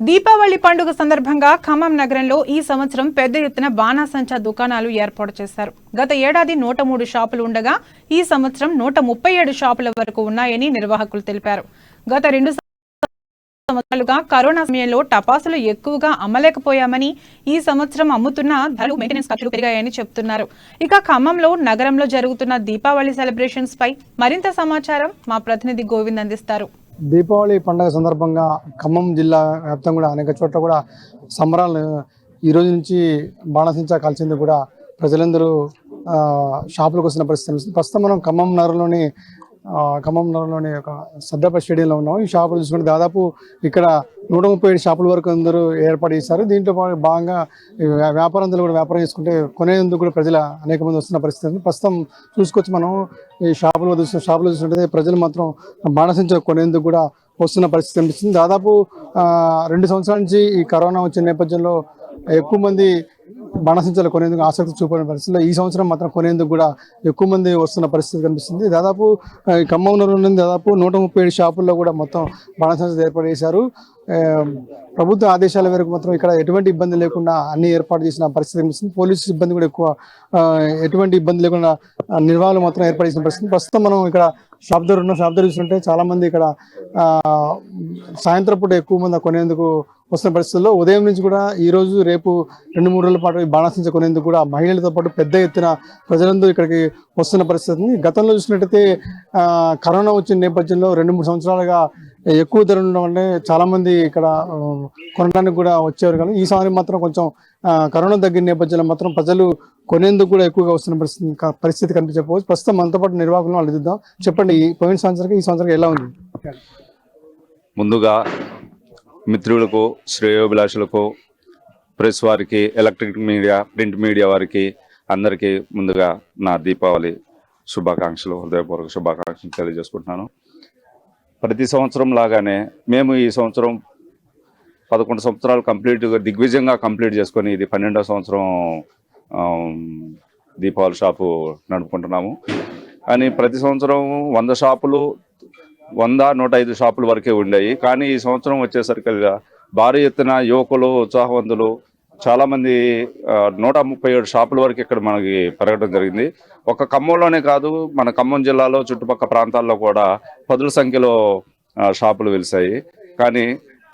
దీపావళి పండుగ సందర్భంగా ఖమ్మం నగరంలో ఈ సంవత్సరం పెద్ద ఎత్తున బాణాసంచా దుకాణాలు ఏర్పాటు చేశారు. గత ఏడాది 103 షాపులు ఉండగా ఈ సంవత్సరం 137 షాపుల వరకు ఉన్నాయని నిర్వాహకులు తెలిపారు. గత 2 సంవత్సరాలుగా కరోనా సమయంలో టపాసులు ఎక్కువగా అమ్మలేకపోయామని, ఈ సంవత్సరం అమ్ముతున్న ధరలు మెయింటెనెన్స్ ఖర్చులు పెరిగాయని చెప్తున్నారు. ఇక ఖమ్మంలో నగరంలో జరుగుతున్న దీపావళి సెలబ్రేషన్స్ పై మరింత సమాచారం మా ప్రతినిధి గోవింద్ అందిస్తారు. దీపావళి పండుగ సందర్భంగా ఖమ్మం జిల్లా వ్యాప్తంగా కూడా అనేక చోట్ల కూడా సంబరాలు ఈ రోజు నుంచి బాణసంచా కాల్చేందుకు కూడా ప్రజలందరూ షాపులకు వస్తున్న పరిస్థితి. ప్రస్తుతం మనం ఖమ్మం నగరంలోని ఒక సర్దాపల్లి స్టేడియంలో ఉన్నాం. ఈ షాపులు చూసుకుంటే దాదాపు ఇక్కడ 137 షాపుల వరకు అందరూ ఏర్పాటు చేశారు. దీంట్లో భాగంగా వ్యాపారంలో కూడా వ్యాపారం చేసుకుంటే కొనేందుకు కూడా ప్రజలు అనేక మంది వస్తున్న పరిస్థితి. ప్రస్తుతం చూసుకోవచ్చు మనం ఈ షాపులు చూస్తుంటే ప్రజలు మాత్రం బాణసంచా కొనేందుకు కూడా వస్తున్న పరిస్థితి కనిపిస్తుంది. దాదాపు 2 సంవత్సరాల నుంచి ఈ కరోనా వచ్చిన నేపథ్యంలో ఎక్కువ మంది బాణసంచాలు కొనేందుకు ఆసక్తి చూపిన పరిస్థితుల్లో ఈ సంవత్సరం మాత్రం కొనేందుకు కూడా ఎక్కువ మంది వస్తున్న పరిస్థితి కనిపిస్తుంది. దాదాపు ఖమ్మం నుండి దాదాపు 137 షాపుల్లో కూడా మొత్తం బాణసంచాలు ఏర్పాటు చేశారు. ప్రభుత్వ ఆదేశాల మేరకు మాత్రం ఇక్కడ ఎటువంటి ఇబ్బంది లేకుండా అన్ని ఏర్పాటు చేసిన పరిస్థితి కనిపిస్తుంది. పోలీసు సిబ్బంది కూడా ఎక్కువ ఎటువంటి ఇబ్బంది లేకుండా నిర్వహణలు మాత్రం ఏర్పాటు చేసిన పరిస్థితి. ప్రస్తుతం మనం ఇక్కడ షాప్ దగ్గర చూస్తుంటే చాలా మంది ఇక్కడ సాయంత్రం పూట ఎక్కువ మంది కొనేందుకు వస్తున్న పరిస్థితుల్లో ఉదయం నుంచి కూడా ఈ రోజు రేపు 2-3 రోజుల పాటు బాణసంచా కొనేందుకు కూడా మహిళలతో పాటు పెద్ద ఎత్తున ప్రజలందరూ ఇక్కడికి వస్తున్న పరిస్థితి. గతంలో చూసినట్టయితే కరోనా వచ్చిన నేపథ్యంలో 2-3 సంవత్సరాలుగా ఎక్కువ ధర ఉండడం వల్లే చాలా మంది ఇక్కడ కొనడానికి కూడా వచ్చేవారు. కానీ ఈసారి మాత్రం కొంచెం కరోనా తగ్గిన నేపథ్యంలో మాత్రం ప్రజలు కొనేందుకు కూడా ఎక్కువగా వస్తున్న పరిస్థితి కనిపించకపోవచ్చు. ప్రస్తుతం మనతో పాటు నిర్వాహకులను వాళ్ళు చూద్దాం. చెప్పండి, పోయిన సంవత్సరానికి ఈ సంవత్సరం ఎలా ఉంది? ముందుగా మిత్రులకు, శ్రేయోభిలాషులకు, ప్రెస్ వారికి, ఎలక్ట్రిక్ మీడియా, ప్రింట్ మీడియా వారికి అందరికీ ముందుగా నా దీపావళి శుభాకాంక్షలు, హృదయపూర్వక శుభాకాంక్షలు తెలియజేసుకుంటున్నాను. ప్రతి సంవత్సరం లాగానే మేము ఈ సంవత్సరం 11 సంవత్సరాలు దిగ్విజయంగా కంప్లీట్ చేసుకొని ఇది 12వ సంవత్సరం దీపావళి షాపు నడుపుకుంటున్నాము. కానీ ప్రతి సంవత్సరం 100 షాపులు 105 షాపుల వరకే ఉండేవి. కానీ ఈ సంవత్సరం వచ్చేసరికి భారీ ఎత్తున యువకులు, ఉత్సాహవంతులు చాలామంది 137 షాపుల వరకు ఇక్కడ మనకి పెరగడం జరిగింది. ఒక ఖమ్మంలోనే కాదు, మన ఖమ్మం జిల్లాలో చుట్టుపక్కల ప్రాంతాల్లో కూడా పదుల సంఖ్యలో షాపులు వెలిసాయి. కానీ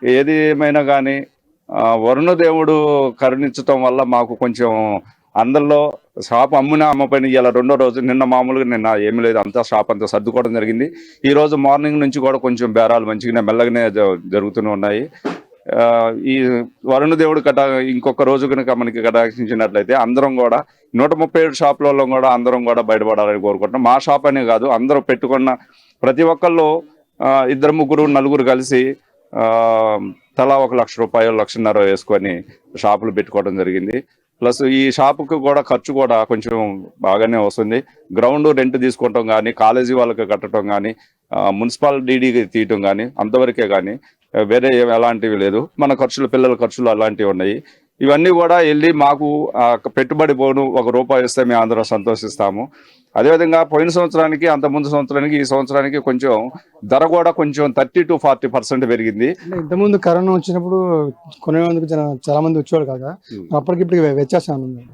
ఏది ఏమైనా కానీ వరుణదేవుడు కరుణించటం వల్ల మాకు కొంచెం అందరిలో షాప్ అమ్మపైన ఇలా 2వ రోజు, నిన్న ఏమీ లేదు, అంతా షాప్ అంతా సర్దుకోవడం జరిగింది. ఈ రోజు మార్నింగ్ నుంచి కూడా కొంచెం బేరాలు మంచిగానే మెల్లగానే జరుగుతూనే ఉన్నాయి. ఈ వరుణదేవుడు ఇంకొక రోజు కనుక మనకి కటాక్షించినట్లయితే అందరం కూడా 137 షాపులలో కూడా అందరం కూడా బయటపడాలని కోరుకుంటున్నాం. మా షాప్ అనే కాదు, అందరూ పెట్టుకున్న ప్రతి ఒక్కళ్ళు 2-3-4 కలిసి తలా 1 లక్ష రూపాయలు, 1,50,000 వేసుకొని షాపులు పెట్టుకోవడం జరిగింది. ప్లస్ ఈ షాపుకి కూడా ఖర్చు కూడా కొంచెం బాగానే వస్తుంది. గ్రౌండ్ రెంట్ తీసుకోవటం కానీ, కాలేజీ వాళ్ళకి కట్టడం కానీ, మున్సిపల్ డీడీకి తీయటం కానీ, అంతవరకే కానీ వేరే ఎలాంటివి లేదు. మన ఖర్చులు, పిల్లల ఖర్చులు అలాంటివి ఉన్నాయి. ఇవన్నీ కూడా వెళ్ళి మాకు పెట్టుబడి పోను 1 రూపాయి ఇస్తే మేము అందరం సంతోషిస్తాము. అదేవిధంగా పోయిన సంవత్సరానికి, అంతకుముందు సంవత్సరానికి, ఈ సంవత్సరానికి కొంచెం ధర కూడా కొంచెం 30-40% పెరిగింది. ఇంతకుముందు కరోనా వచ్చినప్పుడు కొనేందుకు చాలా మంది వచ్చేవాడు కదా, అప్పటికిప్పటికి వ్యత్యాసం ఉంది.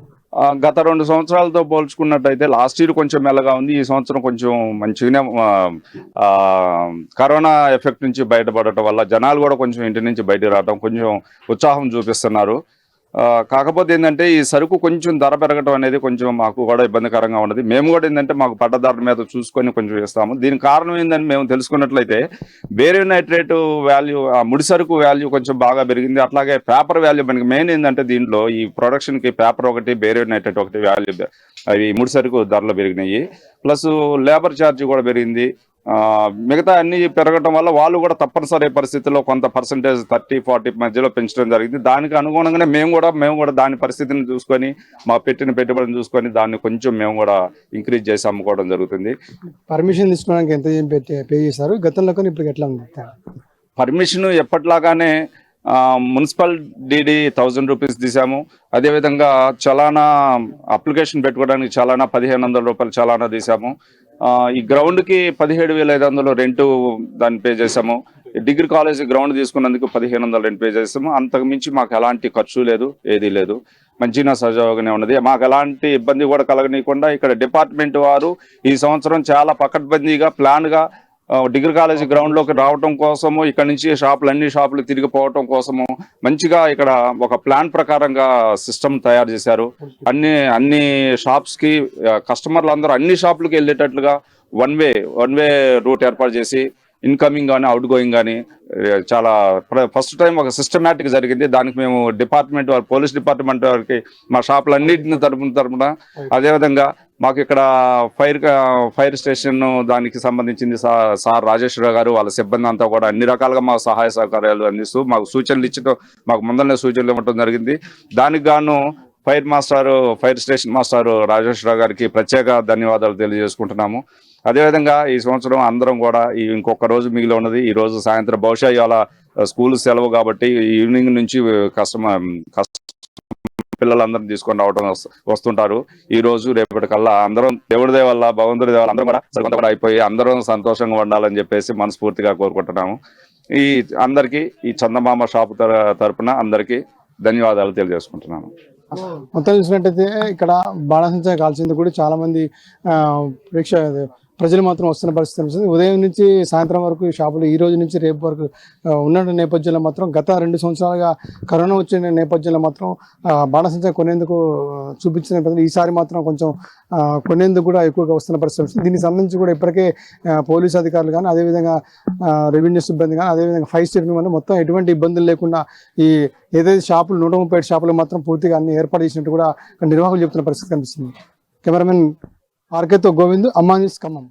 గత 2 సంవత్సరాలతో పోల్చుకున్నట్టయితే లాస్ట్ ఇయర్ కొంచెం మెల్లగా ఉంది. ఈ సంవత్సరం కొంచెం మంచిగానే కరోనా ఎఫెక్ట్ నుంచి బయటపడటం వల్ల జనాలు కూడా కొంచెం ఇంటి నుంచి బయటకు రావడం, కొంచెం ఉత్సాహం చూపిస్తున్నారు. కాకపోతే ఏంటంటే ఈ సరుకు కొంచెం ధర పెరగడం అనేది కొంచెం మాకు కూడా ఇబ్బందికరంగా ఉన్నది. మేము కూడా ఏంటంటే మాకు పడ్డ ధర మీద చూసుకొని కొంచెం ఇస్తాము. దీనికి కారణం ఏంటని మేము తెలుసుకున్నట్లయితే బేరియం నైట్రేట్ వాల్యూ, ముడి సరుకు వాల్యూ కొంచెం బాగా పెరిగింది. అట్లాగే పేపర్ వాల్యూ మనకి మెయిన్ ఏంటంటే దీంట్లో ఈ ప్రొడక్షన్కి పేపర్ ఒకటి, బేరియం నైట్రేట్ ఒకటి వాల్యూ, అవి ముడి సరుకు ధరలు పెరిగినాయి. ప్లస్ లేబర్ ఛార్జ్ కూడా పెరిగింది. మిగతా అన్ని పెరగటం వల్ల వాళ్ళు కూడా తప్పనిసరి పరిస్థితుల్లో కొంత పర్సంటేజ్ 30-40 మధ్యలో పెంచడం జరిగింది. దానికి అనుగుణంగానే మేము కూడా దాని పరిస్థితిని చూసుకొని, మా పెట్టిన పెట్టుబడిని చూసుకొని దాన్ని కొంచెం మేము కూడా ఇంక్రీజ్ చేసి అమ్ముకోవడం జరుగుతుంది. పర్మిషన్ తీసుకోవడానికి ఎంత పే చేశారు గతంలో, ఇప్పుడు ఎట్లా ఉంది? పర్మిషన్ ఎప్పటిలాగానే మున్సిపల్ డీడీ 1000 రూపీస్ తీసాము. అదేవిధంగా చలానా అప్లికేషన్ పెట్టుకోవడానికి చలానా 1,500 రూపాయలు చలానా తీసాము. ఈ గ్రౌండ్కి 17,500 రెంటు దాన్ని పే చేసాము. డిగ్రీ కాలేజ్ గ్రౌండ్ తీసుకున్నందుకు 1500 రెంట్ పే చేస్తాము. అంతకు మించి మాకు ఎలాంటి ఖర్చు లేదు, ఏదీ లేదు. మంచిగా సజావుగానే ఉన్నది. మాకు ఎలాంటి ఇబ్బంది కూడా కలగనీయకుండా ఇక్కడ డిపార్ట్మెంట్ వారు ఈ సంవత్సరం చాలా పకడ్బందీగా ప్లాన్గా డిగ్రీ కాలేజ్ గ్రౌండ్ లోకి రావడం కోసము, ఇక్కడ నుంచి అన్ని షాపులు తిరిగిపోవటం కోసము మంచిగా ఇక్కడ ఒక ప్లాన్ ప్రకారంగా సిస్టమ్ తయారు చేశారు. అన్ని షాప్స్ కి కస్టమర్లు అందరూ అన్ని షాపులకు వెళ్ళేటట్లుగా వన్ వే రూట్ ఏర్పాటు చేసి ఇన్కమింగ్ కానీ అవుట్ గోయింగ్ కానీ చాలా ఫస్ట్ టైం ఒక సిస్టమేటిక్ జరిగింది. దానికి మేము డిపార్ట్మెంట్ వారు, పోలీస్ డిపార్ట్మెంట్ వారికి, మా షాపులన్నింటిని తరపున అదేవిధంగా మాకు ఇక్కడ ఫైర్ స్టేషన్ దానికి సంబంధించింది సార్ రాజేశ్వర గారు, వాళ్ళ సిబ్బంది అంతా కూడా అన్ని రకాలుగా మా సహాయ సహకారాలు అందిస్తూ మాకు సూచనలు ఇచ్చడం, మాకు ముందరనే సూచనలు ఇవ్వడం జరిగింది. దానికి గాను ఫైర్ స్టేషన్ మాస్టర్ రాజేశ్వర గారికి ప్రత్యేక ధన్యవాదాలు తెలియజేసుకుంటున్నాము. అదేవిధంగా ఈ సంవత్సరం అందరం కూడా ఇంకొక రోజు మిగిలి ఉన్నది. ఈ రోజు సాయంత్రం బహుశా ఇవాళ స్కూల్ సెలవు కాబట్టి ఈవినింగ్ నుంచి పిల్లలందరం తీసుకొని రావడం వస్తుంటారు. ఈ రోజు రేపటికల్లా అందరం దేవుడి దయ వల్ల, భగవంతుడి దయ వల్ల అందరం కూడా అయిపోయి అందరం సంతోషంగా ఉండాలని చెప్పేసి మనస్ఫూర్తిగా కోరుకుంటున్నాము. ఈ అందరికీ ఈ చందమామ షాపు తరపున అందరికీ ధన్యవాదాలు తెలియజేసుకుంటున్నాను. మొత్తం చూసినట్టయితే ఇక్కడ బాణసంచా కాల్చింది కూడా చాలా మంది ప్రజలు మాత్రం వస్తున్న పరిస్థితి అనిపిస్తుంది. ఉదయం నుంచి సాయంత్రం వరకు ఈ షాపులు ఈ రోజు నుంచి రేపు వరకు ఉన్న నేపథ్యంలో మాత్రం గత 2 సంవత్సరాలుగా కరోనా వచ్చిన నేపథ్యంలో మాత్రం బాణసంచా కొనేందుకు చూపించిన నేపథ్యంలో ఈసారి మాత్రం కొంచెం కొనేందుకు కూడా ఎక్కువగా వస్తున్న పరిస్థితి అనిపిస్తుంది. దీనికి సంబంధించి కూడా ఇప్పటికే పోలీసు అధికారులు కానీ, అదేవిధంగా రెవెన్యూ సిబ్బంది కానీ, అదేవిధంగా ఫైర్ స్టేషన్ కానీ మొత్తం ఎటువంటి ఇబ్బందులు లేకుండా ఈ ఏదైతే షాపులు 137 షాపులు మాత్రం పూర్తిగా అన్ని ఏర్పాటు చేసినట్టు కూడా నిర్వాహకులు చెప్తున్న పరిస్థితి కనిపిస్తుంది. కెమెరామెన్ ఆర్కేతో గోవింద్, అమ్మా న్యూస్, ఖమ్మం.